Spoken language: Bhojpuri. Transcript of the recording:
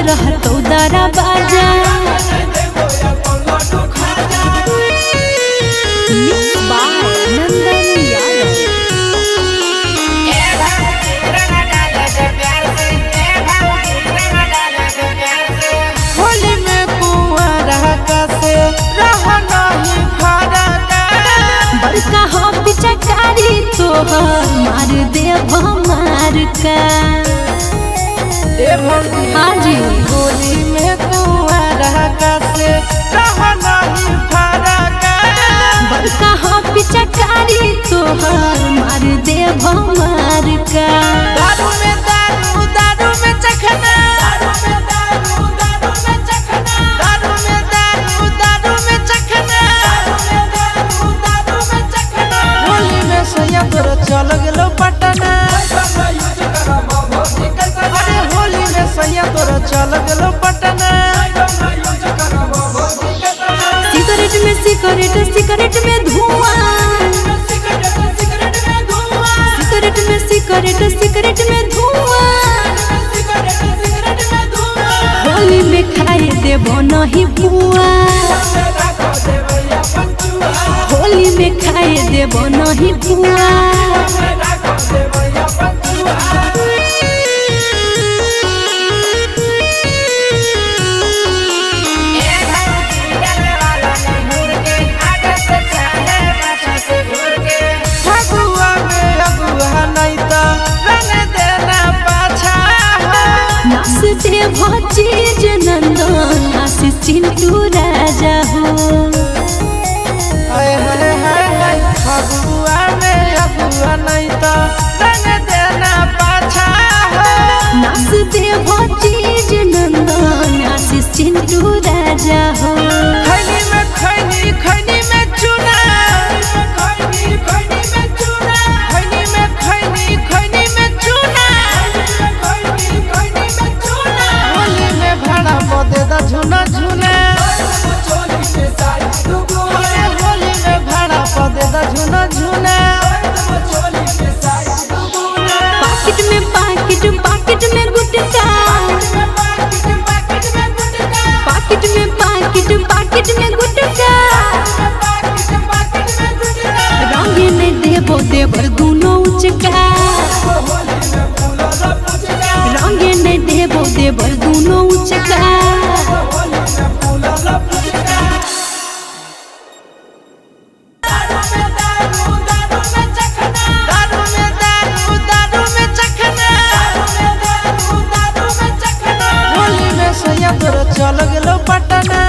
रह तो दारा बाजा होली में कुआ रह कैसे रह नहीं फरका बड़का हो पिचकारी तोहर मार दे मार का हाँ जी होली में कुआ रह कैसे रह नहीं फरका बड़का हो पिचकारी तोहर मार दे मार का दारू में दारू दारू में चखना दारू में दारू में चखना दारू में दारू दारू में चखना दारू दारू में चखना होली में सैया तोरा चल गेलो पटना अरे होली में सैया तोरा चल गेलो पटना सिगरेट में सिगरेट सिगरेट में धुआं सिगरेट में सिगरेट सिगरेट में धुआं होली में खाए देबो नहीं पुआ होली में खाए देबो नहीं पुआ चीज नंदन आशीष चिंटू राजा हो फगुआ में अगुआ नहीं तो रंग देना पाछा हो नाच देव चीज नंदन आशीष चिंटू राजा हो खैनी में खैनी खैनी में चूना खैनी खैनी में चूना खैनी में खैनी खैनी में चूना खैनी खैनी में चूना होली में भाड़ा बदे दा झुना झुना होली में भाड़ा बदे दा झुना झुना पाकिट में पाकिट में गुटका पाकिट में गुटका रंगे में देबो देवर दुनो उचका रंगे में देबो देवर दुनो उचका चल गेलो पटना